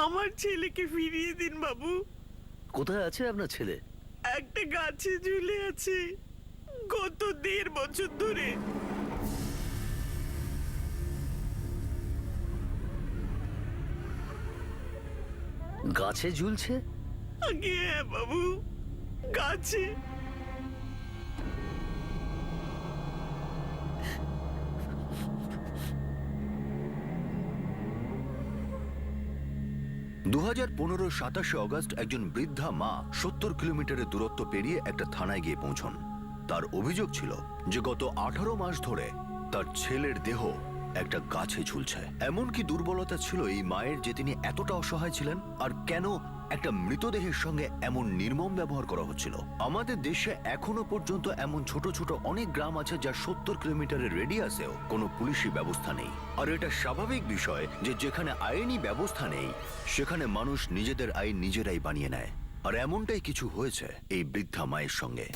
আমার ছেলেকে ফিরিয়ে দিন বাবু। কোথায় আছে আপনার ছেলে? একটা গাছে ঝুলে আছে গত 1.5 বছর ধরে। গাছে ঝুলছে? আগে হ্যাঁ বাবু, গাছে। দু 27 অগস্ট একজন বৃদ্ধা মা 70 কিলোমিটারের দূরত্ব পেরিয়ে একটা থানায় গিয়ে পৌঁছন। তার অভিযোগ ছিল যে গত 18 মাস ধরে তার ছেলের দেহ একটা গাছে ঝুলছে। এমনকি দুর্বলতা ছিল এই মায়ের যে তিনি এতটা অসহায় ছিলেন, আর কেন একটা মৃতদেহের সঙ্গে এমন নির্মম ব্যবহার করা হচ্ছিল। আমাদের দেশে এখনো পর্যন্ত এমন ছোট ছোট অনেক গ্রাম আছে যার 70 কিলোমিটারের রেডিয়াসেও কোনো পুলিশি ব্যবস্থা নেই। আর এটা স্বাভাবিক বিষয় যে যেখানে আইনি ব্যবস্থা নেই সেখানে মানুষ নিজেদের আইন নিজেরাই বানিয়ে নেয়। আর এমনটাই কিছু হয়েছে এই বৃদ্ধা মায়ের সঙ্গে।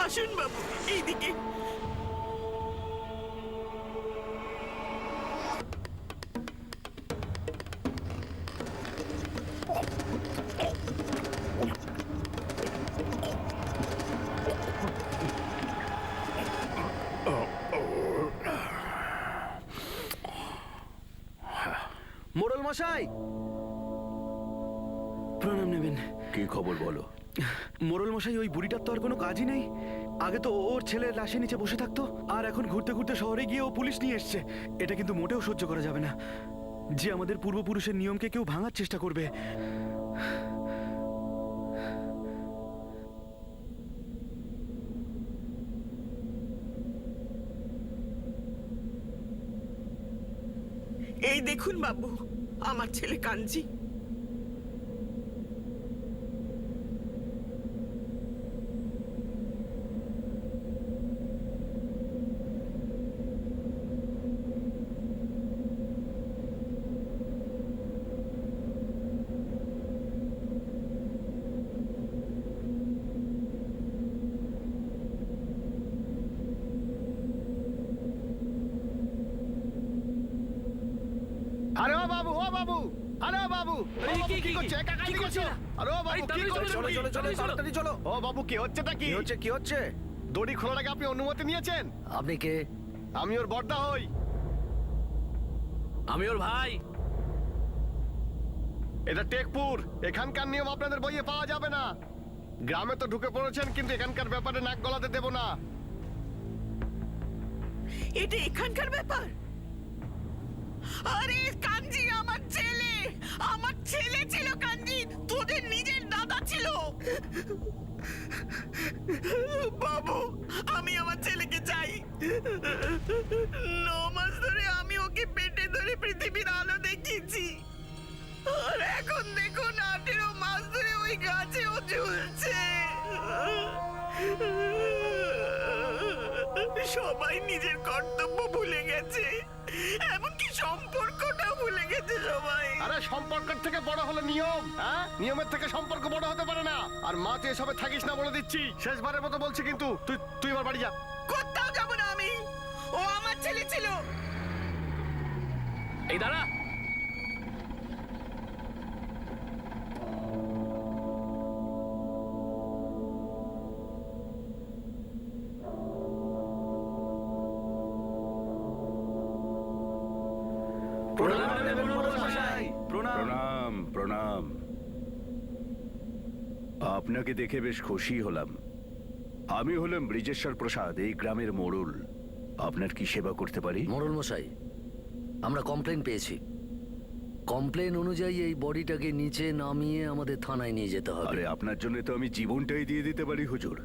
আসুন বাবু এইদিকে। মোড়ল মশাই, প্রণাম নেবেন। কি খবর বলো? মোড়ল মশাই, ওই বুড়িটার তো আর কোনো কাজই নেই। আগে তো ওর ছেলের লাশের নিচে বসে থাকতো, আর এখন ঘুরতে ঘুরতে শহরে গিয়ে ও পুলিশ নিয়ে এসছে। এটা কিন্তু মোটেও সহ্য করা যাবে না যে আমাদের পূর্বপুরুষের নিয়মকে কেউ ভাঙার চেষ্টা করবে। এই দেখুন বাবু, আমার ছেলে কাঞ্জি। আরে ও বাবু, ও বাবু, আরে ও বাবু, কি করছো? একা একা কি করছো? আরে ও বাবু, কি করছো? চলো চলো চলো, তাড়াতাড়ি চলো। ও বাবু, কি হচ্ছেটা কি? কি হচ্ছে কি হচ্ছে? দড়ি খোলার আগে আপনি অনুমতি নিয়েছেন? আপনি কে? আমি ওর বড়দা হই। আমি ওর ভাই। এটা টেকপুর, এখানকার নিয়ম আপনাদের বইয়ে পাওয়া যাবে না। গ্রামে তো ঢুকে পড়েছেন, কিন্তু এখানকার ব্যাপারে নাক গলাতে দেব না। এটা এখানকার ব্যাপার। আরে কাঞ্জি আমার ছেলে, আমার ছেলে ছিল কাঞ্জি, তোদের নিজের দাদা ছিল। বাবু, আমি আমার ছেলেকে চাই। 9 মাস ধরে আমি ওকে পেটে ধরে পৃথিবীর আলো দেখিয়েছি, আর এখন দেখুন 18 মাস ধরে ওই গাছেও ঝুলছে। সবাই নিজের কর্তব্য ভুলে গেছে, এমনকি সম্পর্কটা ভুলে গেছে সবাই। আরে সম্পর্কের থেকে বড় হলো নিয়ম, হ্যাঁ? নিয়মের থেকে সম্পর্ক বড় হতে পারে না। আর মা, তুই এসবে থাকিস না বলে দিচ্ছি। শেষবারের মতো বলছি, কিন্তু তুই এবার বাড়ি যা। কোথাও যাবো না আমি, ও আমার ছেলে ছিল। এই দাঁড়া। প্রণাম প্রণাম। আপনাকে দেখে বেশ খুশি হলাম। আমি হলাম ব্রিজেশ্বর প্রসাদ, এই গ্রামের মোড়ল। আপনার কি সেবা করতে পারি? মোড়ল মশাই, আমরা কমপ্লেন পেয়েছি। কমপ্লেন অনুযায়ী এই বডিটাকে নিচে নামিয়ে আমাদের থানায় নিয়ে যেতে হবে। আরে আপনার জন্য তো আমি জীবনটাই দিয়ে দিতে পারি হুজুর,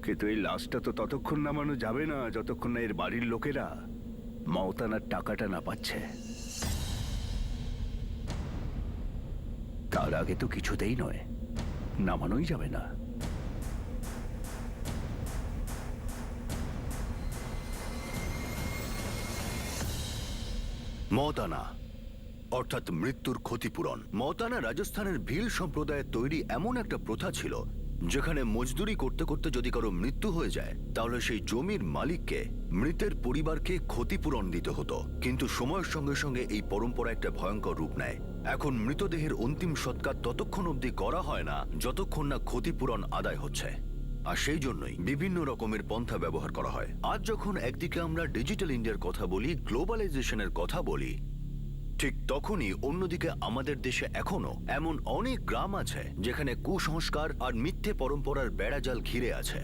কিন্তু এই লাশটা তো ততক্ষণ নামানো যাবে না যতক্ষণ না এর বাড়ির লোকেরা মওতানার টাকাটা না পাচ্ছে। তার আগে তো কিছুতেই নয়, নামানোই যাবে না। মওতানা অর্থাৎ মৃত্যুর ক্ষতিপূরণ। মওতানা রাজস্থানের ভিল সম্প্রদায়ের তৈরি এমন একটা প্রথা ছিল যেখানে মজদুরি করতে করতে যদি কারো মৃত্যু হয়ে যায় তাহলে সেই জমির মালিককে মৃতের পরিবারকে ক্ষতিপূরণ দিতে হতো। কিন্তু সময়ের সঙ্গে সঙ্গে এই পরম্পরা একটা ভয়ঙ্কর রূপ নেয়। এখন মৃতদেহের অন্তিম সৎকার ততক্ষণ অবধি করা হয় না যতক্ষণ না ক্ষতিপূরণ আদায় হচ্ছে। আর সেই জন্যই বিভিন্ন রকমের পন্থা ব্যবহার করা হয়। আজ যখন একদিকে আমরা ডিজিটাল ইন্ডিয়ার কথা বলি, গ্লোবালাইজেশনের কথা বলি, ঠিক তখনই অন্যদিকে আমাদের দেশে এখনো এমন অনেক গ্রাম আছে যেখানে কুসংস্কার আর মিথ্যে পরম্পরার বেড়াজাল ঘিরে আছে।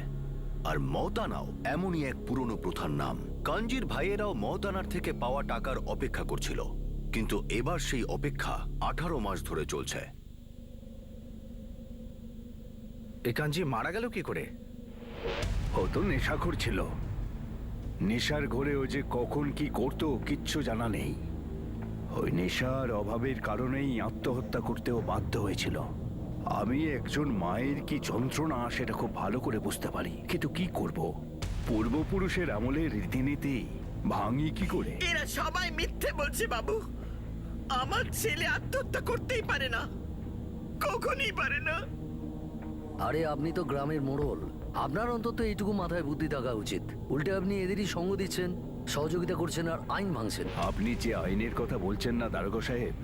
আর মওতানাও এমনই এক পুরনো প্রথার নাম। কাঞ্জির ভাইয়েরাও মওতানার থেকে পাওয়া টাকার অপেক্ষা করছিল, কিন্তু এবার সেই অপেক্ষা 18 মাস ধরে চলছে। এই কাঞ্জি মারা গেল কি করে? ও তো নেশাখোর ছিল। নেশার ঘরে ও যে কখন কি করতো কিচ্ছু জানা নেই। ওই নেশার অভাবের কারণেই আত্মহত্যা করতেও বাধ্য হয়েছিল। আমি একজন মায়ের কি যন্ত্রণা সেটা খুব ভালো করে বুঝতে পারি, কিন্তু কি করব, পূর্বপুরুষের আমলের রীতিনীতি ভাঙি কি করে? এরা সবাই মিথ্যে বলছে বাবু। আমার ছেলে আত্মহত্যা করতেই পারে না, কখনই পারে না। আরে আপনি তো গ্রামের মোড়ল, আপনার অন্তত এইটুকু মাথায় বুদ্ধি থাকা উচিত। উল্টে আপনি এদেরই সঙ্গ দিচ্ছেন, সহযোগিতা করছেন আর আইন ভাঙছেন। আপনি যে আইনের কথা বলছেন না দারোগা সাহেব,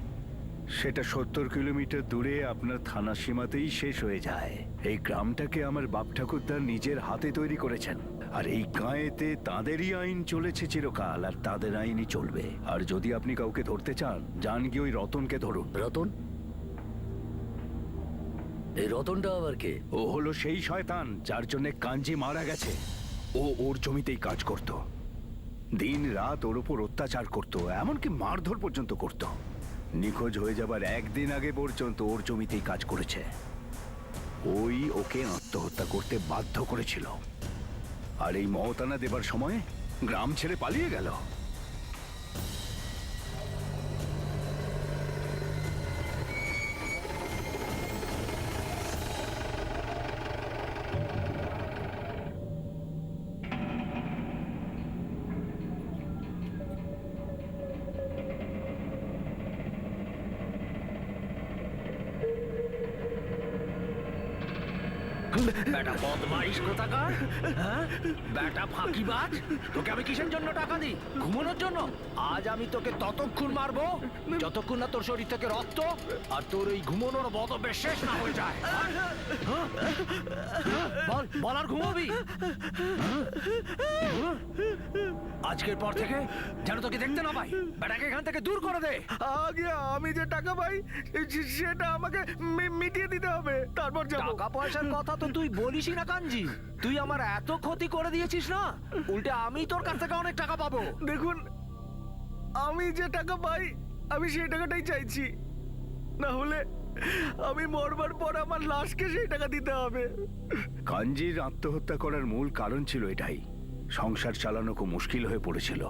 সেটা 70 কিলোমিটার দূরে আপনার থানা সীমাতেই শেষ হয়ে যায়। এই গ্রামটাকে আমার বাপ ঠাকুরদার নিজের হাতে তৈরি করেছেন, আর এই গাঁয়েতে তাদেরই আইন চলেছে চিরকাল, আর তাদের আইনই চলবে। আর যদি আপনি কাউকে ধরতে চান, যান গিয়ে ওই রতনকে ধরুন। রতন? এই রতনটা আবার কে? ও হলো সেই শয়তান যার জন্য কাঞ্জি মারা গেছে। ও ওর জমিতেই কাজ করত, দিন রাত ওর উপর অত্যাচার করত, এমনকি মারধর পর্যন্ত করত। নিখোঁজ হয়ে যাবার একদিন আগে পর্যন্ত ওর জমিতেই কাজ করেছে। ওই ওকে আত্মহত্যা করতে বাধ্য করেছিল। আর এই মওতানা দেবার সময় গ্রাম ছেড়ে পালিয়ে গেল। বেটা বদমাইশ কোথাকার, হ্যাঁ? বেটা ফাঁকিবাজ, তোকে আমি কিসের জন্য টাকা দিই? ঘুমানোর জন্য? আজ আমি তোকে ততক্ষণ মারবো যতক্ষণ না তোর শরীর থেকে রক্ত আর তোর ওই ঘুমানোর বদবেশ শেষ না হয়ে যায়। বল বল, আর ঘুমাবি? আজকের পর থেকে যেন তোকে দেখতে না পাই। বেটাকে এখান থেকে দূর করে দে। আগে আমি যে টাকা পাই সেটা আমাকে মিটিয়ে দিতে হবে, তারপর যাবো। টাকা পয়সার কথা তো তুই বলিসই না কাঞ্জি। তুই আমার এত ক্ষতি করে দিয়েছিস না, উল্টে আমি তোর কাছ থেকে অনেক টাকা পাবো। দেখুন, আমি যে টাকা পাই আমি সেই টাকাটাই চাইছি, না হলে আমি মরবার পর আমার লাশকে সেই টাকা দিতে হবে। কাঞ্জির আত্মহত্যা করার মূল কারণ ছিল এটাই। সংসার চালানো খুব মুশকিল হয়ে পড়েছিল,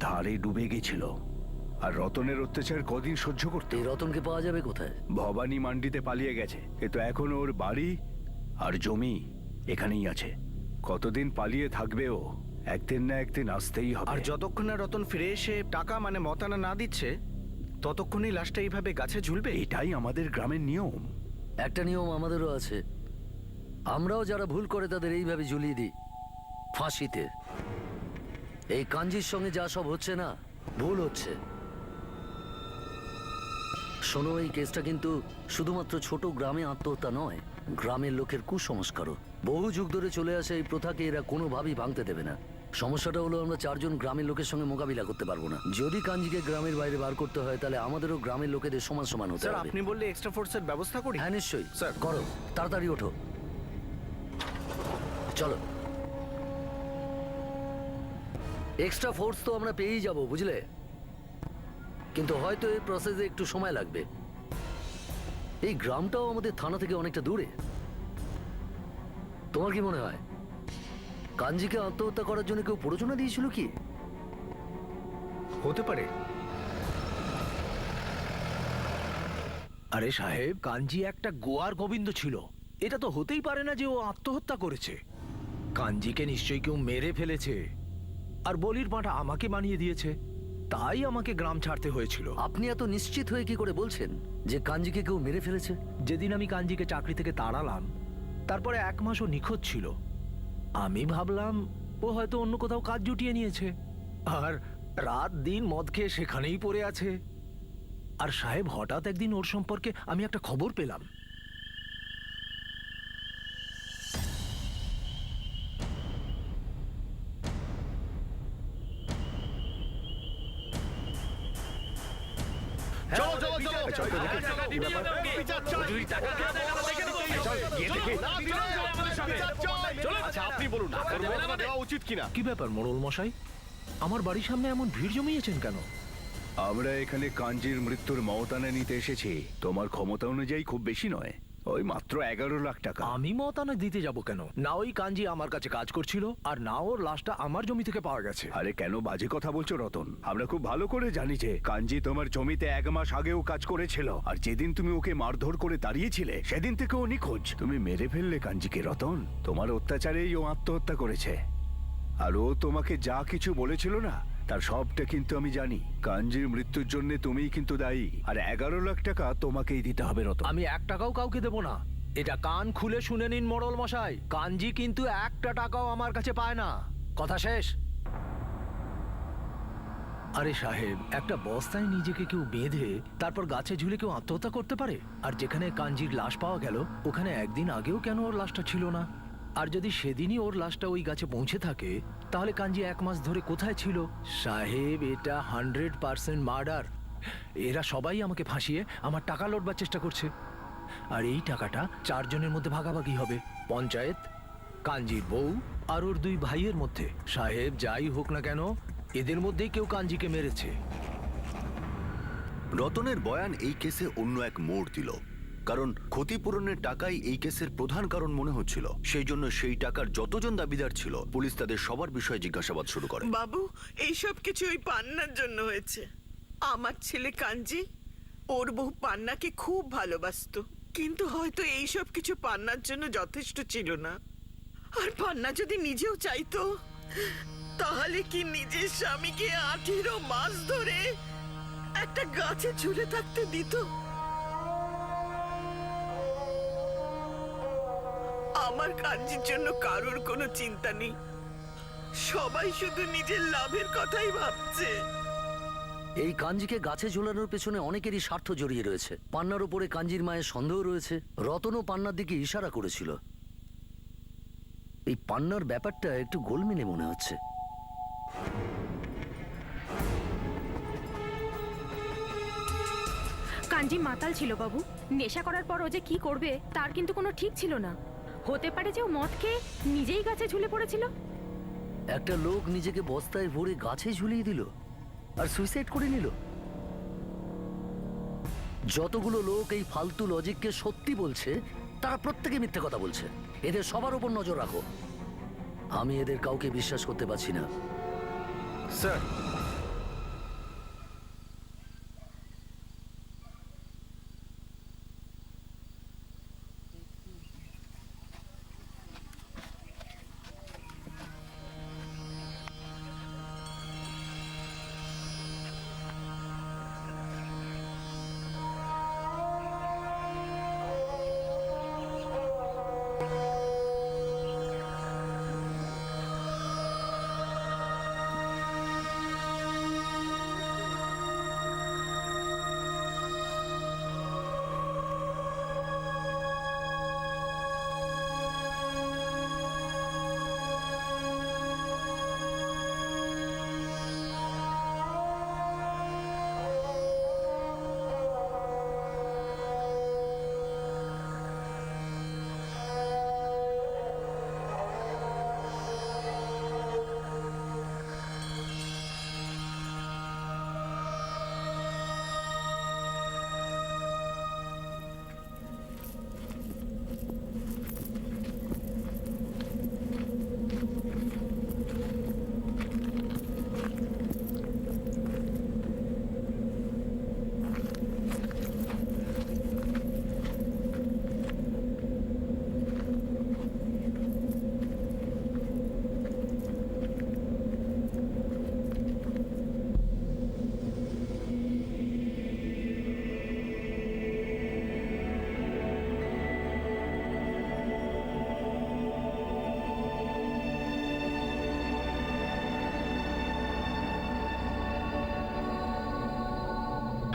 ধারে ডুবে গেছিল। আর রতনের অত্যাচার কদিন সহ্য করতে। এই রতনকে পাওয়া যাবে কোথায়? ভবানী মান্ডিতে পালিয়ে গেছে, কিন্তু এখন ওর বাড়ি আর জমি এখানেই আছে। কতদিন পালিয়ে থাকবে ও? একদিন না একদিন আসতেই হবে। আর যতক্ষণ না রতন ফিরে এসে টাকা মানে মতানা না দিচ্ছে, ততক্ষণই লাশটা এইভাবে গাছে ঝুলবে। এটাই আমাদের গ্রামের নিয়ম। একটা নিয়ম আমাদেরও আছে, আমরাও যারা ভুল করে তাদের এইভাবে ঝুলিয়ে দিই, ফাঁসিতে। এই কাঞ্জির সঙ্গে যা সব হচ্ছে না, ভুল হচ্ছে। শোনো, এই কেসটা কিন্তু শুধুমাত্র ছোট গ্রামে আত্মহত্যা নয়, গ্রামের লোকের কুসংস্কারও। বহু যুগ ধরে চলে আসে এই প্রথাকে এরা কোনোভাবেই ভাঙতে দেবে না। সমস্যাটা হলো আমরা চারজন গ্রামের লোকের সঙ্গে মোকাবিলা করতে পারবো না। যদি কাঞ্জিকে গ্রামের বাইরে বার করতে হয় তাহলে আমাদেরও গ্রামের লোকেদের সমান সমান হতে স্যার হবে। আপনি বললে এক্সট্রা ফোর্সের ব্যবস্থা করি। হ্যাঁ নিশ্চয়ই স্যার। করো, তাড়াতাড়ি ওঠো, চলো। এক্সট্রা ফোর্স তো আমরা পেয়েই যাব, বুঝলে, কিন্তু হয়তো এই প্রসেসে একটু সময় লাগবে। এই গ্রামটাও আমাদের থানা থেকে অনেকটা দূরে। তোমার কি মনে হয় কাঞ্জিকে আত্মহত্যা করার জন্য কেউ প্ররোচনা দিয়েছিল কি? হতে পারে। আরে সাহেব, কাঞ্জি একটা গোয়ার গোবিন্দ ছিল। এটা তো হতেই পারে না যে ও আত্মহত্যা করেছে। কাঞ্জিকে নিশ্চয়ই কেউ মেরে ফেলেছে, আর বলির পাঁঠা আমাকে বানিয়ে দিয়েছে। তাই আমাকে গ্রাম ছাড়তে হয়েছিল। আপনি এত নিশ্চিত হয়ে কি করে বলছেন যে কাঞ্জিকে কেউ মেরে ফেলেছে? যেদিন আমি কাঞ্জিকে চাকরি থেকে তাড়ালাম, তারপরে 1 মাস ও নিখোঁজ ছিল। আমি ভাবলাম ও হয়তো অন্য কোথাও কাজ জুটিয়ে নিয়েছে, আর রাত দিন মদ খেয়ে সেখানেই পড়ে আছে। আর সাহেব, হঠাৎ একদিন ওর সম্পর্কে আমি একটা খবর পেলাম। আপনি বলুন দেওয়া উচিত কিনা? কি ব্যাপার মোড়ল মশাই, আমার বাড়ির সামনে এমন ভিড় জমিয়েছেন কেন? আমরা এখানে কাঞ্জির মৃত্যুর মওতানা নিতে এসেছি। তোমার ক্ষমতা অনুযায়ী খুব বেশি নয়, ওই মাত্র 11 লাখ টাকা। আমি মতানা দিতে যাব কেন? না ওই কাঞ্জি আমার কাছে কাজ করছিল, আর না ওর লাশটা আমার জমি থেকে পাওয়া গেছে। আরে কেন বাজে কথা বলছো রতন? আমরা খুব ভালো করে জানি যে কাঞ্জি তোমার জমিতে 1 মাস আগেও কাজ করেছিল, আর যেদিন তুমি ওকে মারধর করে তাড়িয়েছিলে সেদিন থেকে ও নিখোঁজ। তুমি মেরে ফেললে কাঞ্জিকে রতন। তোমার অত্যাচারেই ও আত্মহত্যা করেছে। আর ও তোমাকে যা কিছু বলেছিল না, তার সবটা কিন্তু আমি জানি। কাঞ্জির মৃত্যুর জন্য তুমিই কিন্তু দায়ী, আর 11 লাখ টাকা তোমাকেই দিতে হবে রতন। আমি 1 টাকাও কাউকে দেব না। এটা কান খুলে শুনে নিন মোড়ল মশাই, কাঞ্জি কিন্তু 1টা টাকাও আমার কাছে পায় না। কথা শেষ। আরে সাহেব, একটা বস্তায় নিজেকে কেউ বেঁধে তারপর গাছে ঝুলে কেউ আত্মহত্যা করতে পারে? আর যেখানে কাঞ্জির লাশ পাওয়া গেল, ওখানে একদিন আগেও কেন ওর লাশটা ছিল না? আর যদি সেদিনই ওর লাশটা ওই গাছে পৌঁছে থাকে, তাহলে কাঞ্জি 1 মাস ধরে কোথায় ছিল? সাহেব, এটা 100% মার্ডার। এরা সবাই আমাকে ফাঁসিয়ে আমার টাকা লুটবার চেষ্টা করছে। আর এই টাকাটা 4 জনের মধ্যে ভাগাভাগি হবে, পঞ্চায়েত, কাঞ্জির বউ আর ওর 2 ভাইয়ের মধ্যে। সাহেব, যাই হোক না কেন, এদের মধ্যেই কেউ কাঞ্জিকে মেরেছে। রতনের বয়ান এই কেসে অন্য এক মোড় দিল, কারণ ক্ষতিপূরণের টাকাই এই কেসের প্রধান কারণ মনে হচ্ছিল। সেই জন্য সেই টাকার যতজন দাবিদার ছিল, পুলিশ তাদের সবার বিষয়ে জিজ্ঞাসাবাদ শুরু করে। বাবু, এইসব কিছু ওই পান্নার জন্য হয়েছে। আমার ছেলে কাঞ্জি ওর বউ পান্নাকে খুব ভালোবাসতো, কিন্তু হয়তো এইসব কিছু পান্নার জন্য যথেষ্ট ছিল না। আর পান্না যদি নিজেও চাইতো, তাহলে কি নিজের স্বামীকে 18 মাস ধরে একটা গাছে ঝুলে থাকতে দিত? আমার কাঞ্জির জন্য কারোর কোনো চিন্তা নেই। সবাই শুধু নিজের লাভের কথাই ভাবছে। এই কাঞ্জিকে গাছে ঝোলানোর পেছনে অনেকেরই স্বার্থ জড়িয়ে রয়েছে। পান্নার উপরে কাঞ্জির মায়ের সন্দেহ রয়েছে। রতনও পান্নার দিকে ইশারা করেছিল। এই পান্নার ব্যাপারটা একটু গোলমেলে মনে হচ্ছে। কাঞ্জি মাতাল ছিল বাবু। নেশা করার পর ও যে কি করবে তার কিন্তু কোনো ঠিক ছিল না। হতে পারে যে ও মদ খেয়ে নিজেই গাছে ঝুলে পড়েছিল। একটা লোক নিজেকে বস্তায় ভরে গাছে ঝুলিয়ে দিল আর সুইসাইড করে নিল। যতগুলো লোক এই ফালতু লজিককে সত্যি বলছে, তারা প্রত্যেকে মিথ্যে কথা বলছে। এদের সবার উপর নজর রাখো। আমি এদের কাউকে বিশ্বাস করতে পারছি না। স্যার,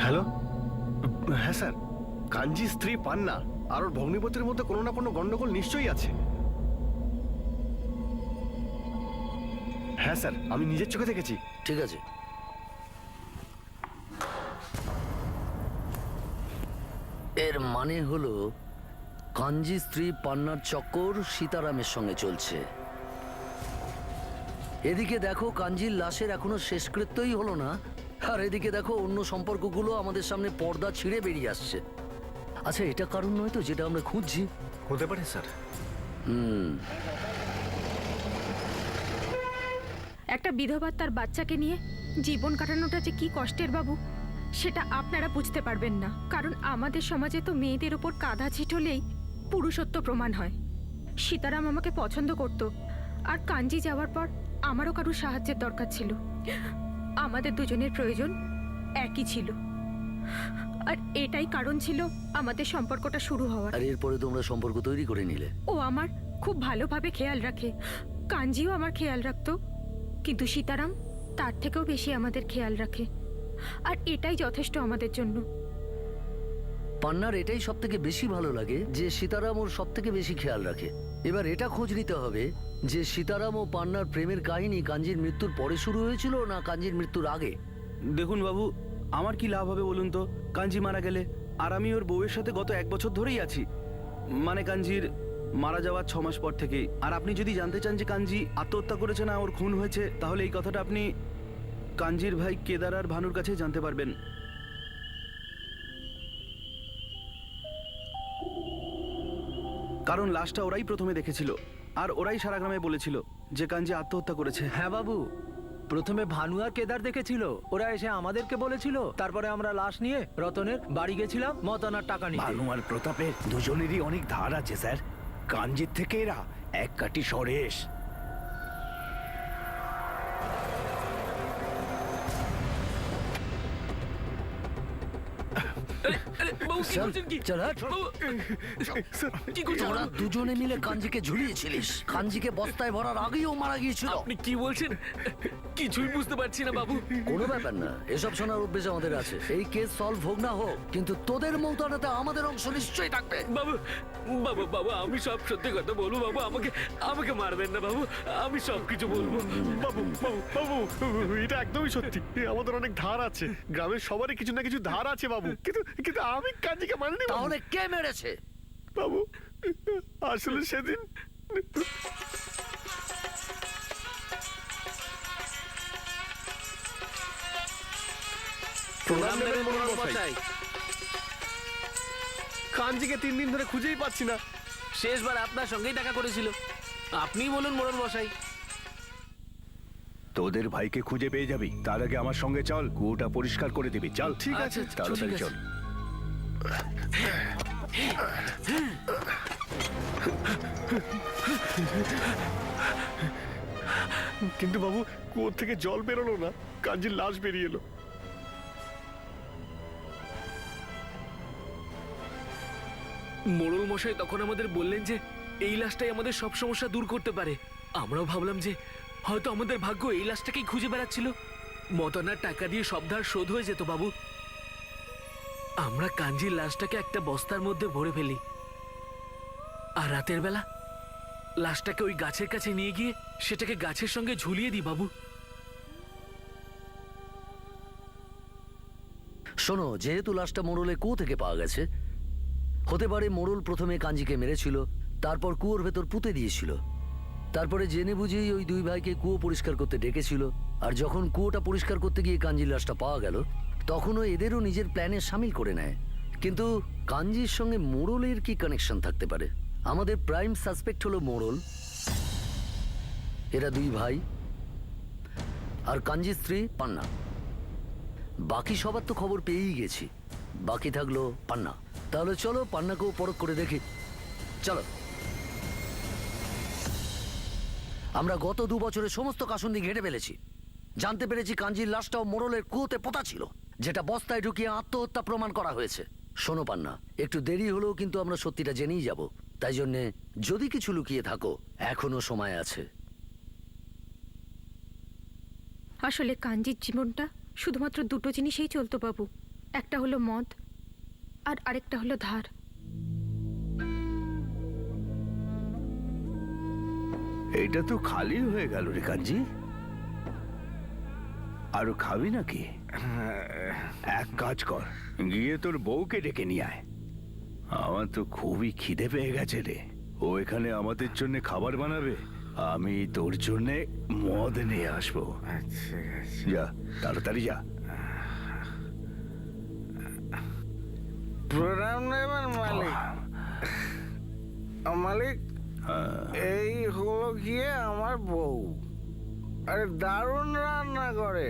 হ্যালো, হ্যাঁ স্যার, কাঞ্জি স্ত্রী পান্না আর ওর ভগ্নিপতির মধ্যে কোনো না কোনো গন্ডগোল নিশ্চয়ই আছে। হ্যাঁ স্যার, আমি নিজের চোখে দেখেছি। ঠিক আছে, এর মানে হলো কাঞ্জি স্ত্রী পান্নার চক্কর সীতারামের সঙ্গে চলছে। এদিকে দেখো কাঞ্জির লাশের এখনো শেষকৃত্যই হলো না, আর এদিকে দেখো অন্য সম্পর্কগুলো আমাদের সামনে পর্দা ছিঁড়ে বেরিয়ে আসছে। আচ্ছা, এটা কারণ নয় তো যেটা আমরা খুঁজছি? হতে পারে স্যার। একটা বিধবা তার বাচ্চাকে নিয়ে জীবন কাটানোটা যে কি কষ্টের বাবু, সেটা আপনারা বুঝতে পারবেন না। কারণ আমাদের সমাজে তো মেয়েদের উপর কাঁধা ছিটলেই পুরুষত্ব প্রমাণ হয়। সীতারাম আমাকে পছন্দ করত, আর কাঞ্জি যাওয়ার পর আমারও কারো সাহায্যের দরকার ছিল। আমাদের দুজনের প্রয়োজন একই ছিল, আর এটাই কারণ ছিল আমাদের সম্পর্কটা শুরু হওয়ার। আর এরপরে তোমরা সম্পর্ক তৈরি করে নিলে। ও আমার খুব ভালোভাবে খেয়াল রাখে, কাঞ্জিও আমার খেয়াল রাখতো, কিন্তু সীতারাম তার থেকেও বেশি আমাদের খেয়াল রাখে, আর এটাই যথেষ্ট আমাদের জন্য। পান্নার এটাই সব থেকে বেশি ভালো লাগে যে সীতারাম ওর সব থেকে বেশি খেয়াল রাখে। এবার এটা খোঁজ নিতে হবে যে সীতারাম ও পান্নার প্রেমের কাহিনী কাঞ্জির মৃত্যুর পরে শুরু হয়েছিল না কাঞ্জির মৃত্যুর আগে। দেখুন বাবু, আমার কি লাভ হবে বলুন তো কাঞ্জি মারা গেলে? আর আমি ওর বউয়ের সাথে গত 1 বছর ধরেই আছি, মানে কাঞ্জির মারা যাওয়ার 6 মাস পর থেকেই। আর আপনি যদি জানতে চান যে কাঞ্জি আত্মহত্যা করেছে না ওর খুন হয়েছে, তাহলে এই কথাটা আপনি কাঞ্জির ভাই কেদার আর ভানুর কাছে জানতে পারবেন। কারণ লাশটা ওরাই প্রথমে দেখেছিল, আর ওরাই সারা গ্রামে বলেছিল যে কাঞ্জি আত্মহত্যা করেছে। হ্যাঁ বাবু, প্রথমে ভানু আর কেদার দেখেছিল, ওরা এসে আমাদেরকে বলেছিল, তারপরে আমরা লাশ নিয়ে রতনের বাড়ি গেছিলাম মতানার টাকা নিতে। ভানু আর প্রতাপের দুজনেরই অনেক ধার আছে স্যার। কাঞ্জির থেকে এরা এক কাটি সরেস। চল, চল, হাট। তোরা দুজনে মিলে কাঞ্জিকে ঝুলিয়েছিলিস। কাঞ্জিকে বস্তায় ভরার আগেই ও মারা গিয়েছিল। আপনি কি বলছেন? কিছুই বুঝতে পারছি না বাবু। কোনো ব্যাপার না, এসব শোনার অভ্যেস আমাদের আছে। এই কেস সলভ হোক না হোক, কিন্তু তোদের মৌতানাতে আমাদের অংশ নিশ্চয়ই থাকবে। বাবু বাবু বাবু, আমি সব সত্যি কথা বলবো বাবু। আমাকে আমাকে মারবেন না বাবু, আমি সব কিছু বলবো। বাবু বাবু বাবু, এটা একদমই সত্যি। আমাদের অনেক ধার আছে, গ্রামের সবারই কিছু না কিছু ধার আছে বাবু। কিন্তু কিন্তু আমি কাঞ্জিকে মানিনি বাবু। তাহলে কে মেরেছে? বাবু আসলে সেদিন প্রণাম নেবেন মোড়ল মশাই। কাঞ্জিকে 3 দিন ধরে খুঁজেই পাচ্ছি না। শেষবার আপনার সঙ্গেই দেখা করেছিল। আপনিই বলুন মোড়ল মশাই। তোদের ভাইকে খুঁজে পেয়ে যাবি, তার আগে আমার সঙ্গে চল, কুয়োটা পরিষ্কার করে দিবি। চল। ঠিক আছে, তাড়াতাড়ি চল। কিন্তু বাবু কুয়ো থেকে জল বেরোলো না, কাঞ্জির লাশ বেরিয়ে এলো। মোড়ল মশাই তখন আমাদের বললেন যে এই লাশটাই আমাদের সব সমস্যা দূর করতে পারে। আমরাও ভাবলাম যে হয়তো আমাদের ভাগ্য এই লাশটাকেই খুঁজে বেড়াচ্ছিল। মতনার টাকা দিয়ে সব ধার শোধ হয়ে যেত বাবু। আমরা কাঞ্জির লাশটাকে একটা বস্তার মধ্যে ভরে ফেলি, আর রাতের বেলা লাশটাকে ওই গাছের কাছে নিয়ে গিয়ে সেটাকে গাছের সঙ্গে ঝুলিয়ে দিই বাবু। শোনো, যেহেতু লাশটা মোড়লে কুয়ো থেকে পাওয়া গেছে, হতে পারে মোড়ল প্রথমে কাঞ্জিকে মেরেছিল, তারপর কুয়োর ভেতর পুঁতে দিয়েছিল। তারপরে জেনে বুঝেই ওই 2 ভাইকে কুয়ো পরিষ্কার করতে ডেকেছিল, আর যখন কুয়োটা পরিষ্কার করতে গিয়ে কাঞ্জির লাশটা পাওয়া গেল, তখনও এদেরও নিজের প্ল্যানে সামিল করে নেয়। কিন্তু কাঞ্জির সঙ্গে মোড়লের কি কানেকশন থাকতে পারে? আমাদের প্রাইম সাসপেক্ট হলো মোড়ল। এরা 2 ভাই, আর কাঞ্জির স্ত্রী পান্না। বাকি সবার তো খবর পেয়েই গেছি, বাকি থাকলো পান্না। তাহলে চলো পান্নাকেও পরখ করে দেখি। চলো। আমরা গত 2 বছরে সমস্ত কাসুন্দি ঘেটে ফেলেছি। জানতে পেরেছি কাঞ্জির লাশটাও মোড়লের কুয়োতে পোতা ছিল, যেটা বস্তায় ঢুকিয়ে আত্মহত্যা প্রমাণ করা হয়েছে। শোনো পান্না, একটু দেরি হলেও কিন্তু আমরা সত্যিটা জেনেই যাব। তাই জন্যে যদি কিছু লুকিয়ে থাকো, এখনো সময় আছে। আসলে কাঞ্জির জীবনটা শুধুমাত্র 2টো জিনিসেই চলতো বাবু, একটা হলো মদ আর আরেকটা হলো ধার। এটা তো খালি হয়ে গেল রে কাঞ্জি। আরো খাবি নাকি? এক কাজ কর, গিয়ে তোর বউকে ডেকে নিয়ে আয়। আমার তো খুবই খিদে পেয়ে গেছে রে। ও এখানে আমাদের জন্য খাবার বানাবে, আমি তোর জন্য মদ নিয়ে আসবো। যা তাড়াতাড়ি যা। প্রণাম নেবেন মালিক। মালিক, এই হলো গিয়ে আমার বউ। আরে দারুণ রান্না করে।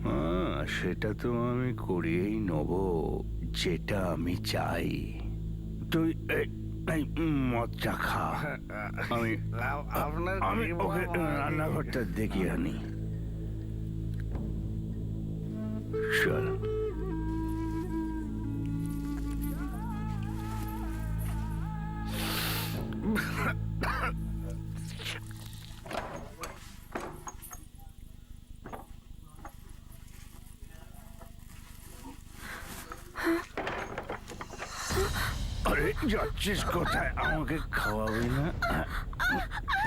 হ্যাঁ, সেটা তো আমি করিয়েই নেব, যেটা আমি চাই। তুই এই মদটা খা, আমি আপনার আমি কি ওকে বলবো? রান্নাঘরটা দেখিয়ে আনি। চল। আরে যাচ্ছিস কোথায়? আমাকে খাওয়াবি না?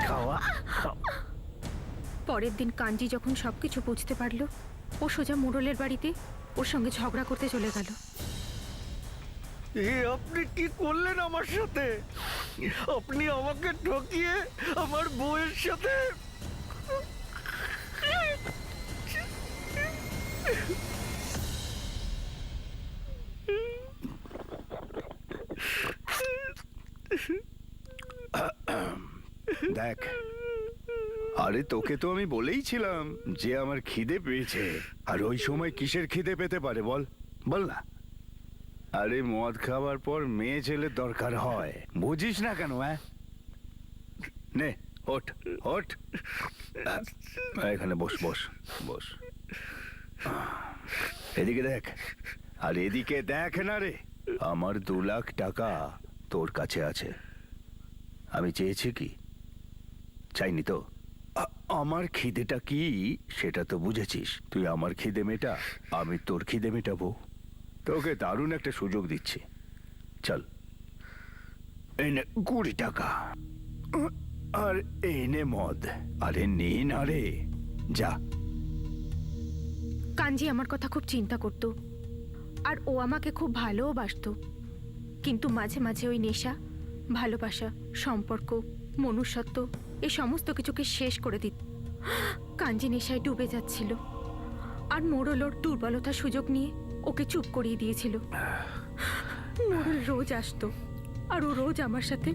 খাওয়া খাওয়া। পরের দিন কাঞ্জি যখন সবকিছু বুঝতে পারল, ও সোজা মোড়লের বাড়িতে ওর সঙ্গে ঝগড়া করতে চলে গেল। আপনি কি করলেন আমার সাথে? আপনি আমাকে ঠকিয়ে আমার বউয়ের সাথে। দেখ, আরে তোকে তো আমি বলেইছিলাম যে আমার খিদে পেয়েছে। আর ওই সময় কিসের খিদে পেতে পারে বল, বল না। আরে মদ খাওয়ার পর মেয়ে ছেলের দরকার হয়, বুঝিস না কেন? হ্যাঁ, নে ওঠ ওঠ, এখানে বস বস বস। এদিকে দেখ, আর এদিকে দেখ না রে। আমার 2 লাখ টাকা তোর কাছে আছে। আমি চেয়েছি কি? চাইনি তো। আমার খিদেটা কি সেটা তো বুঝেছিস। তুই আমার খিদে মেটা, আমি তোর খিদে মেটাবো। তোকে দারুণ একটা সুযোগ দিচ্ছি। চল, এই নে 20 টাকা, আর এই নে মদ। আরে নে না রে, যা। কাঞ্জি আমার কথা খুব চিন্তা করত, আর ও আমাকে খুব ভালোবাসতো। কিন্তু মাঝে মাঝে ওই নেশা, ভালোবাসা, সম্পর্ক, মনুষ্যত্ব এই সমস্ত কিছুকে শেষ করে দিত। কাঞ্জি নেশায় ডুবে যাচ্ছিল, আর মোড়ল ওর দুর্বলতার সুযোগ নিয়ে ওকে চুপ করিয়ে দিয়েছিল। মোড়ল রোজ আসতো, আর ও রোজ আমার সাথে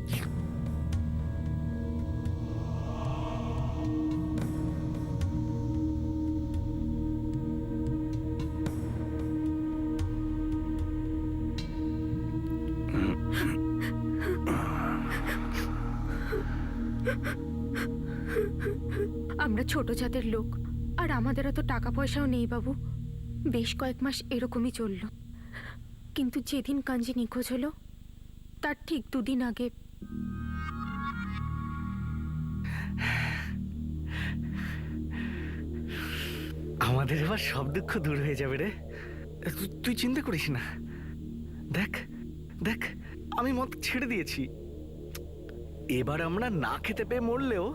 আমরা ছোট জাতের লোক, আর আমাদের অত টাকা পয়সাও নেই বাবু। বেশ কয়েক মাস এরকমই চলল। কিন্তু যেদিন কাঞ্জি নিখোঁজ হলো, তার ঠিক 2 দিন আগে আমাদের এবার সব দুঃখ দূর হয়ে যাবে রে। তুই চিন্তা করিস না। দেখ দেখ, আমি মদ ছেড়ে দিয়েছি। এবার আমরা না খেতে পেয়ে মরলেও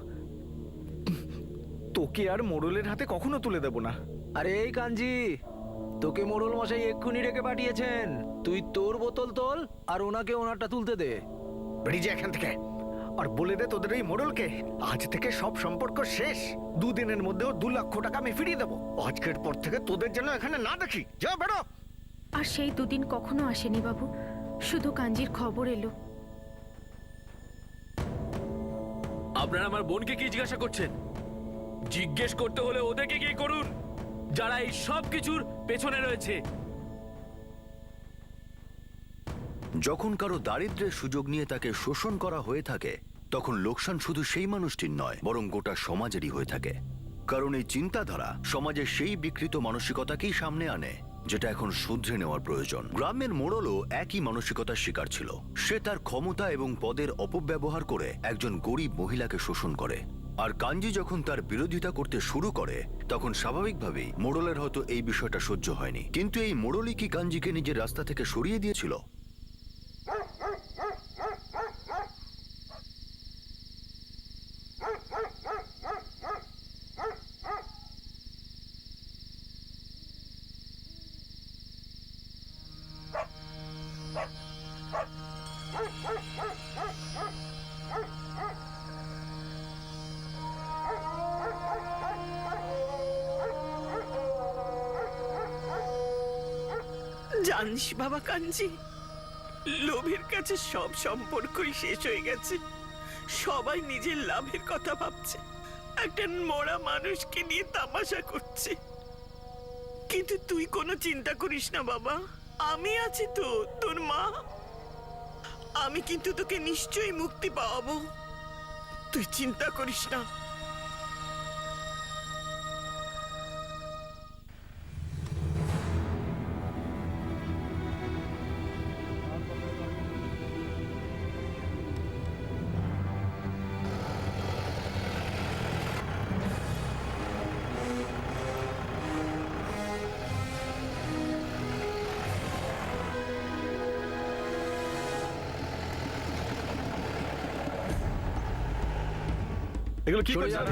তোকে আর মোড়লের হাতে কখনো তুলে দেব না। আরে এই কাঞ্জি, তোকে মোড়ল মশাই এক্ষুনি ডেকে পাঠিয়েছেন। তুই তোর বোতল তোল, আর ওনাকে ওনারটা তুলতে দে। বেরিয়ে যা এখান থেকে, আর বলে দে তোদের এই মোড়লকে আজ থেকে সব সম্পর্ক শেষ। 2 দিনের মধ্যে ওর 2 লক্ষ টাকা আমি ফিরিয়ে দেবো। আজকের পর থেকে তোদের যেন এখানে না দেখি। যা বেরো। আর সেই 2 দিন কখনো আসেনি বাবু। শুধু কাঞ্জির খবর এলো। আপনারা আমার বোনকে কি জিজ্ঞাসা করছেন? জিজ্ঞেস করতে হলে ওদেরকে কি করুন, যারা এই সব কিছুর পেছনে রয়েছে। যখন কারো দারিদ্র্যের সুযোগ নিয়ে তাকে শোষণ করা হয়ে থাকে, তখন লোকসান শুধু সেই মানুষটির নয়, বরং গোটা সমাজেরই হয়ে থাকে। কারণ এই চিন্তাধারা সমাজের সেই বিকৃত মানসিকতাকেই সামনে আনে, যেটা এখন শুধরে নেওয়ার প্রয়োজন। গ্রামের মোড়লও একই মানসিকতার শিকার ছিল। সে তার ক্ষমতা এবং পদের অপব্যবহার করে একজন গরিব মহিলাকে শোষণ করে। আর কাঞ্জি যখন তার বিরোধিতা করতে শুরু করে তখন স্বাভাবিকভাবেই মোড়লের হয়তো এই বিষয়টা সহ্য হয়নি, কিন্তু এই মোড়লই কি কাঞ্জিকে নিজের রাস্তা থেকে সরিয়ে দিয়েছিল? জানিস বাবা কাঞ্জি, লোভের কাছে সব সম্পর্কই শেষ হয়ে গেছে। সবাই নিজের লাভের কথা ভাবছে, একটা মরা মানুষকে নিয়ে তামাশা করছে। কিন্তু তুই কোনো চিন্তা করিস না বাবা, আমি আছি তো, তোর মা। আমি কিন্তু তোকে নিশ্চয়ই মুক্তি পাওয়াবো, তুই চিন্তা করিস না। এগুলো কি করছেন?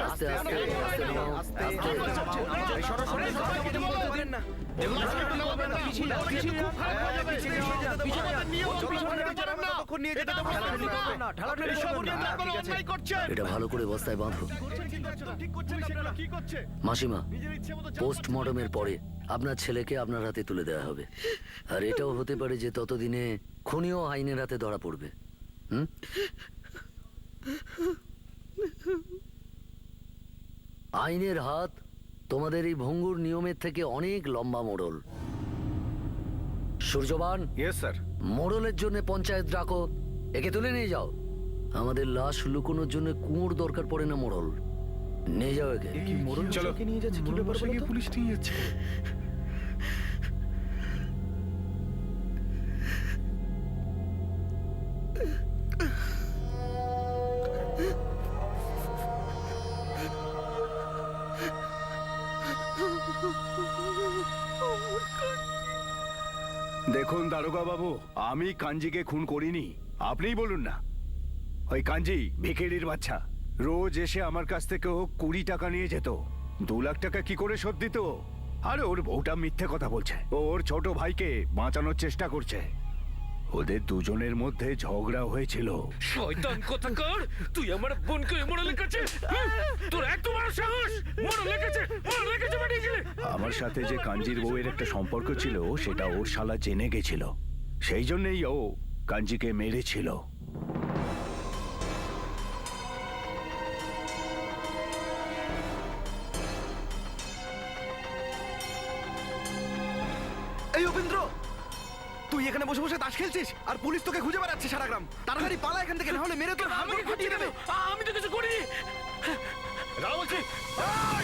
আস্তে আস্তে আস্তে নাও, এটা ভালো করে বস্তায় বাঁধো। মাসিমা, পোস্টমর্টমের পরে আপনার ছেলেকে আপনার হাতে তুলে দেওয়া হবে। আর এটাও হতে পারে যে ততদিনে খুনিও আইনের হাতে ধরা পড়বে। আইনের হাত তোমাদের এই ভঙ্গুর নিয়মের থেকে অনেক লম্বা, মোড়ল। Suryaban, yes sir. মোড়লের জন্য পঞ্চায়েত ডাকো, একে তুলে নিয়ে যাও। আমাদের লাশ লুকোনোর জন্য কুয়োর দরকার পড়ে না মোড়ল, নিয়ে যাও একে। চলো নিয়ে যাচ্ছে, কি ব্যাপার বলো তো? পুলিশ নিয়ে যাচ্ছে। দেখুন দারোগা বাবু, আমি কাঞ্জিকে খুন করিনি, আপনিই বলুন না। ওই কাঞ্জি ভিখিরির বাচ্চা, রোজ এসে আমার কাছ থেকে ও 20 টাকা নিয়ে যেত। 2 লাখ টাকা কি করে শোধ দিত? আরে ওর বউটা মিথ্যে কথা বলছে, ও ওর ছোট ভাইকে বাঁচানোর চেষ্টা করছে। ওদের দুজনের মধ্যে ঝগড়া হয়েছিল। শয়তান কোথাকার, তুই আমার বোনকে মোড়লের কাছে, তোর এত বড় সাহস! মোড়লের কাছে পাঠিয়েছিলি। আমার সাথে যে কাঞ্জির বউয়ের একটা সম্পর্ক ছিল সেটা ওর শালা জেনে গেছিল, সেই জন্যই ও কাঞ্জিকে মেরেছিল। এই উপেন্দ্র, তুই এখানে বসে বসে তাস খেলছিস আর পুলিশ তোকে খুঁজে বেড়াচ্ছে সারা গ্রাম। তাড়াতাড়ি পালা এখান থেকে, না হলে মেরে তোর হাড় ফাটিয়ে দেবে। আমি তো কিছু করিনি। দাঁড়া বলছি,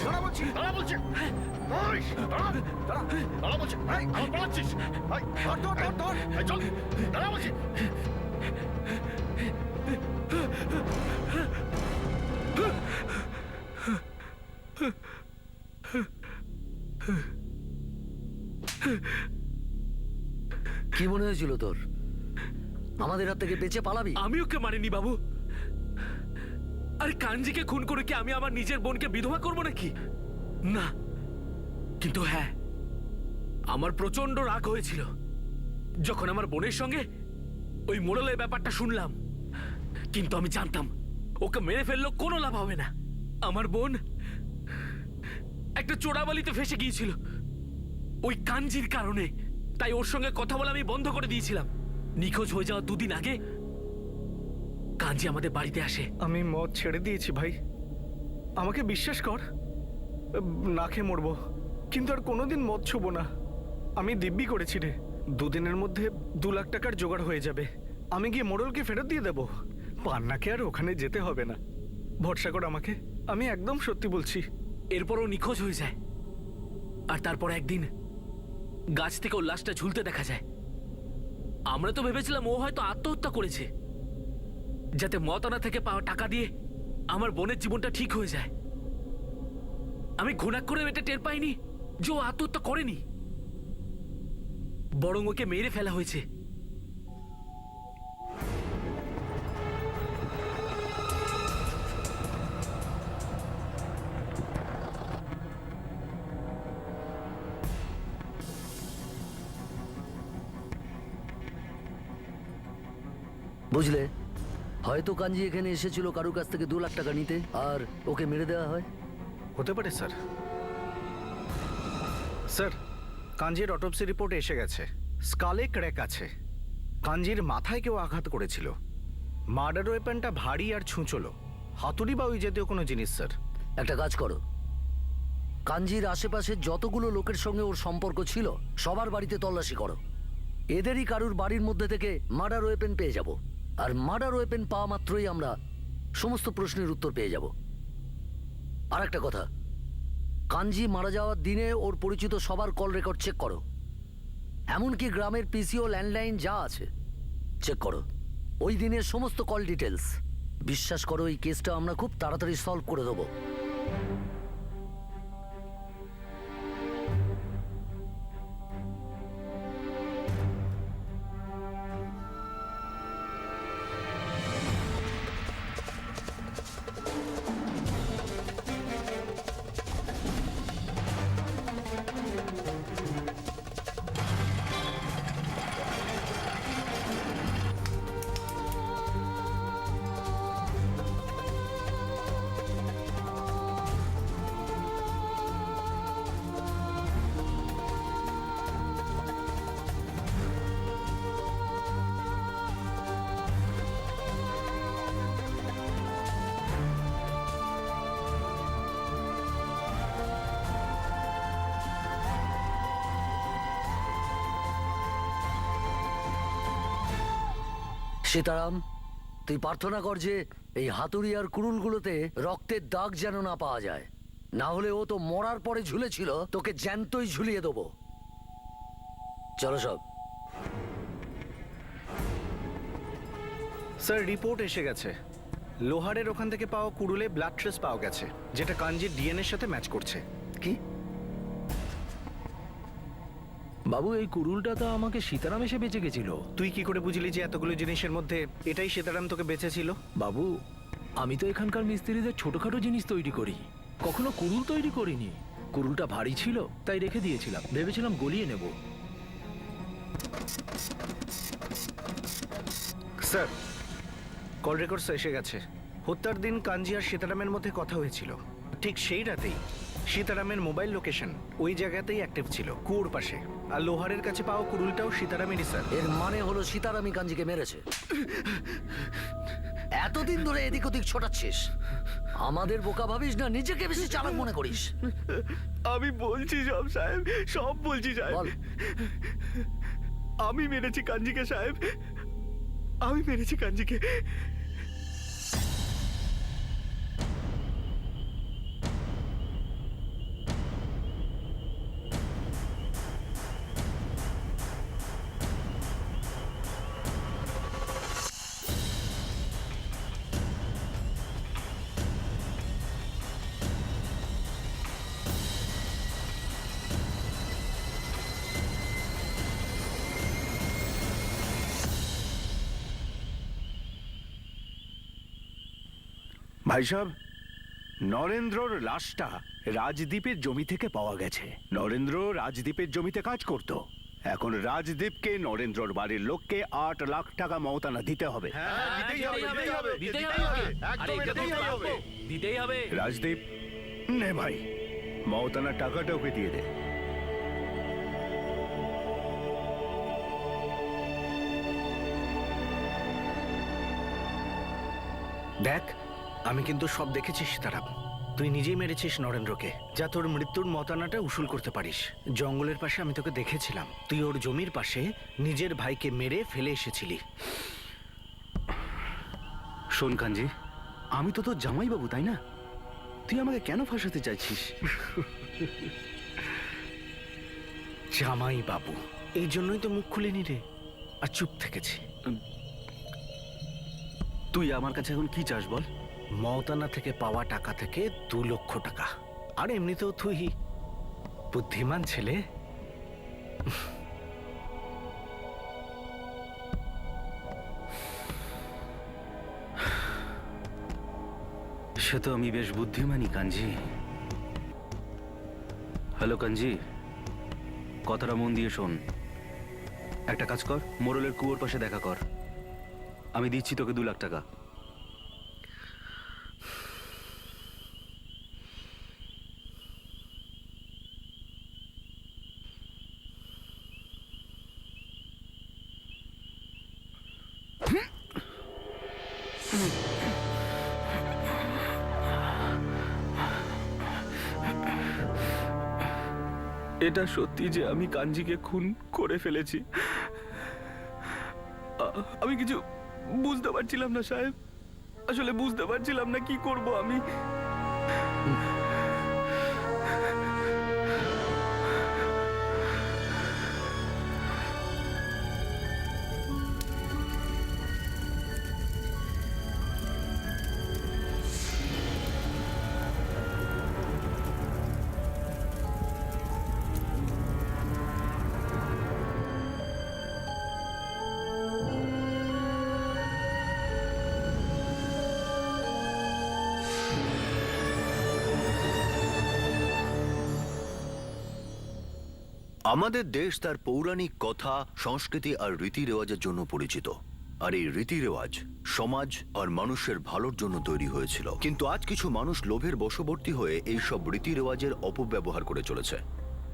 দাঁড়া বলছি, দাঁড়া বলছি, দাঁড়া বলছি, আমার পালাচ্ছিস, চল, দাঁড়া বলছি। কি মনে হয়েছিল তোর আমাদের হাত থেকে বেঁচে পালাবি? আমি ওকে মারিনি বাবু। আরে কাঞ্জিকে খুন করে কি আমি আমার নিজের বোনকে বিধবা করব নাকি? না, কিন্তু হ্যাঁ, আমার প্রচন্ড রাগ হয়েছিল যখন আমার বোনের সঙ্গে ওই মোড়লের ব্যাপারটা শুনলাম। কিন্তু আমি জানতাম ওকে মেরে ফেললেও কোনো লাভ হবে না। আমার বোন একটা চোরাবালিতে ফেসে গিয়েছিল ওই কাঞ্জির কারণে, তাই ওর সঙ্গে কথা বলা আমি বন্ধ করে দিয়েছিলাম। নিখোঁজ হয়ে যাওয়া 2 দিন আগে কাঞ্জি আমাদের বাড়িতে আসে। আমি মদ ছেড়ে দিয়েছি ভাই, আমাকে বিশ্বাস কর। না খেয়ে মরবো, কিন্তু আর কোনোদিন মদ ছুবো না। আমি দিব্যি করেছি রে, 2 দিনের মধ্যে 2 লাখ টাকার জোগাড় হয়ে যাবে। আমি গিয়ে মোড়লকে ফেরত দিয়ে দেবো। পান্নাকে আর ওখানে যেতে হবে না, ভরসা কর আমাকে, আমি একদম সত্যি বলছি। এরপরও নিখোঁজ হয়ে যায়, আর তারপর একদিন গাছ থেকে ওর লাশটা ঝুলতে দেখা যায়। আমরা তো ভেবেছিলাম ও হয়তো আত্মহত্যা করেছে, যাতে মতানা থেকে পাওয়া টাকা দিয়ে আমার বোনের জীবনটা ঠিক হয়ে যায়। আমি ঘুণাক করে এটা টের পাইনি যে ও আত্মহত্যা করেনি, বরং ওকে মেরে ফেলা হয়েছে। বুঝলে, হয়তো কাঞ্জি এখানে এসেছিল কারুর কাছ থেকে 2 লাখ টাকা নিতে, আর ওকে মেরে দেওয়া হয়। হতে পারে স্যার। স্যার, কাঞ্জির অটোপসি রিপোর্ট এসে গেছে। স্কালে ক্র্যাক আছে। কাঞ্জির মাথায় কেউ আঘাত করেছিল। মার্ডার ওয়েপনটা ভারী আর ছুঁচলো, হাতুড়ি বা ওই জাতীয় কোনো জিনিস স্যার। একটা কাজ করো, কাঞ্জির আশেপাশে যতগুলো লোকের সঙ্গে ওর সম্পর্ক ছিল সবার বাড়িতে তল্লাশি করো। এদেরই কারুর বাড়ির মধ্যে থেকে মার্ডার ওয়েপেন পেয়ে যাব, আর মার্ডার ওয়েপেন পাওয়া মাত্রই আমরা সমস্ত প্রশ্নের উত্তর পেয়ে যাব। আর একটা কথা, কাঞ্জি মারা যাওয়ার দিনে ওর পরিচিত সবার কল রেকর্ড চেক করো, এমনকি গ্রামের পিসিও ল্যান্ডলাইন যা আছে চেক করো, ওই দিনের সমস্ত কল ডিটেলস। বিশ্বাস করো, এই কেসটা আমরা খুব তাড়াতাড়ি সলভ করে দেবো। সীতারাম, তুই প্রার্থনা কর যে এই হাতুড়ি আর কুড়ুলগুলোতে রক্তের দাগ যেন না পাওয়া যায়, না হলে ও তো মরার পরে ঝুলেছিল, তোকে জ্যান্তই ঝুলিয়ে দেবো। চলো সব। স্যার, রিপোর্ট এসে গেছে। লোহারের ওখান থেকে পাওয়া কুড়ুলে ব্লাড ট্রেস পাওয়া গেছে, যেটা কাঞ্জির ডিএনএর সাথে ম্যাচ করছে। কি? বাবু, এই কুড়ুলটা তো আমাকে সীতারাম এসে বেঁচে গেছিল। তুই কি করে বুঝলি যে এতগুলো জিনিসের মধ্যে এটাই সীতারাম তোকে বেঁচেছিল? বাবু, আমি তো এখানকার মিস্ত্রিদের ছোটখাটো জিনিস তৈরি করি, কখনো কুড়ুল তৈরি করিনি। কুড়ুলটা ভারী ছিল তাই রেখে দিয়েছিলাম, ভেবেছিলাম গলিয়ে নেব। স্যার, কল রেকর্ডস এসে গেছে। হত্যার দিন কাঞ্জি আর সীতারামের মধ্যে কথা হয়েছিল। ঠিক সেই রাতেই সীতারামের মোবাইল লোকেশন ওই জায়গাতেই অ্যাক্টিভ ছিল, কুয়োর পাশে। আর লোহারের কাছে পাওয়া কুড়ুলটাও সীতারামেরই স্যার। এর মানে হলো সীতারামই কাঞ্জিকে মেরেছে। এতদিন ধরে এদিক ওদিক ছোটাচ্ছিস, আমাদের বোকা ভাবিস না, নিজেকে বেশি চালাক মনে করিস। আমি বলছি সব সাহেব, সব বলছি সাহেব। বল। আমি মেরেছি কাঞ্জিকে সাহেব, আমি মেরেছি কাঞ্জিকে। ভাই সাহেব, নরেন্দ্রর লাশটা রাজদ্বীপের জমি থেকে পাওয়া গেছে। নরেন্দ্র রাজদ্বীপের জমিতে কাজ করত। এখন রাজদ্বীপকে নরেন্দ্রর বাড়ির লোককে 8 লাখ টাকা মওতানা দিতে হবে। দিতেই হবে। রাজদ্বীপ, নে ভাই, মওতানার টাকাটা ওকে দিয়ে দে। দেখ, আমি কিন্তু সব দেখেছি সীতারাম। তুই নিজেই মেরেছিস নরেন্দ্রকে, যা তোর মৃত্যুর মতানাটা উসুল করতে পারিস। জঙ্গলের পাশে আমি তোকে দেখেছিলাম, তুই ওর জমির পাশে নিজের ভাইকে মেরে ফেলে এসেছিলি। শোন কাঞ্জি, আমি তো তোর জামাইবাবু, তাই না? তুই আমাকে কেন ফাঁসাতে চাইছিস? জামাই বাবু, এই জন্যই তো মুখ খুলিনি রে। আর চুপ থেকেছি। তুই আমার কাছে এখন কি চাস বল? মওতানা থেকে পাওয়া টাকা থেকে 2 লক্ষ টাকা। আর এমনিতেও তুই বুদ্ধিমান ছেলে। সে তো আমি বেশ বুদ্ধিমানই কাঞ্জি। হ্যালো কাঞ্জি, কথাটা মন দিয়ে শোন। একটা কাজ কর, মোরলের কুয়োর পাশে দেখা কর। আমি দিচ্ছি তোকে 2 লাখ টাকা। এটা সত্যি যে আমি কাঞ্জিকে খুন করে ফেলেছি। আমি কিছু বুঝতে পারছিলাম না সাহেব, আসলে বুঝতে পারছিলাম না কি করব আমি। আমাদের দেশ তার পৌরাণিক কথা, সংস্কৃতি আর রীতি রেওয়াজের জন্য পরিচিত। আর এই রীতি রেওয়াজ সমাজ আর মানুষের ভালোর জন্য তৈরি হয়েছিল। কিন্তু আজ কিছু মানুষ লোভের বশবর্তী হয়ে এই সব রীতি রেওয়াজের অপব্যবহার করে চলেছে।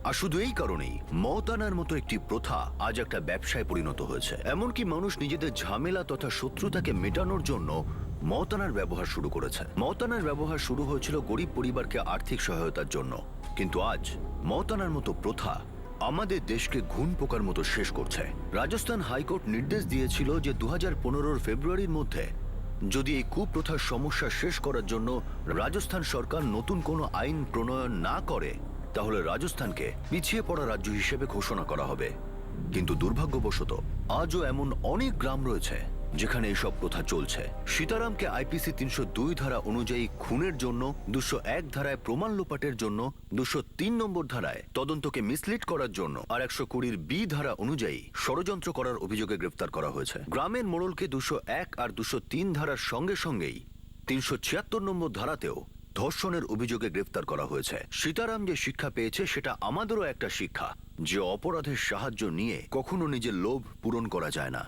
আর শুধু এই কারণেই মওতানার মতো একটি প্রথা আজ একটা ব্যবসায় পরিণত হয়েছে। এমনকি মানুষ নিজেদের ঝামেলা তথা শত্রুতাকে মেটানোর জন্য মওতানার ব্যবহার শুরু করেছে। মওতানার ব্যবহার শুরু হয়েছিল গরিব পরিবারকে আর্থিক সহায়তার জন্য, কিন্তু আজ মওতানার মতো প্রথা আমাদের দেশকে ঘুণ পোকার মতো শেষ করছে। রাজস্থান হাইকোর্ট নির্দেশ দিয়েছিল যে 2015 ফেব্রুয়ারির মধ্যে যদি এই কুপ্রথার সমস্যা শেষ করার জন্য রাজস্থান সরকার নতুন কোনো আইন প্রণয়ন না করে, তাহলে রাজস্থানকে পিছিয়ে পড়া রাজ্য হিসেবে ঘোষণা করা হবে। কিন্তু দুর্ভাগ্যবশত আজও এমন অনেক গ্রাম রয়েছে যেখানে এসব প্রথা চলছে। সীতারামকে আইপিসি 302 ধারা অনুযায়ী খুনের জন্য, 201 ধারায় প্রমাণ লোপাটের জন্য, 203 নম্বর ধারায় তদন্তকে মিসলিড করার জন্য আর 120 বি ধারা অনুযায়ী ষড়যন্ত্র করার অভিযোগে গ্রেফতার করা হয়েছে। গ্রামের মোড়লকে 201 আর 203 ধারার সঙ্গে সঙ্গেই 376 নম্বর ধারাতেও ধর্ষণের অভিযোগে গ্রেফতার করা হয়েছে। সীতারাম যে শিক্ষা পেয়েছে সেটা আমাদেরও একটা শিক্ষা, যে অপরাধের সাহায্য নিয়ে কখনো নিজের লোভ পূরণ করা যায় না,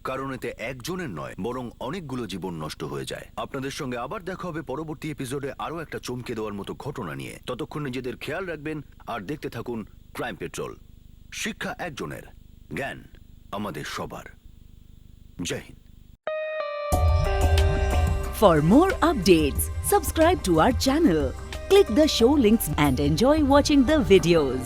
কারণ এতে একজনের নয় বরং অনেকগুলো জীবন নষ্ট হয়ে যায়। আপনাদের সঙ্গে আবার দেখা হবে পরবর্তী এপিসোডে আরো একটা চমকে দেওয়ার মতো ঘটনা নিয়ে। ততক্ষণ নিজেদের খেয়াল রাখবেন আর দেখতে থাকুন ক্রাইম পেট্রোল। শিক্ষা একজনের, জ্ঞান আমাদের সবার। জয় Hind. For more updates, subscribe to our channel, click the show links and enjoy watching the videos.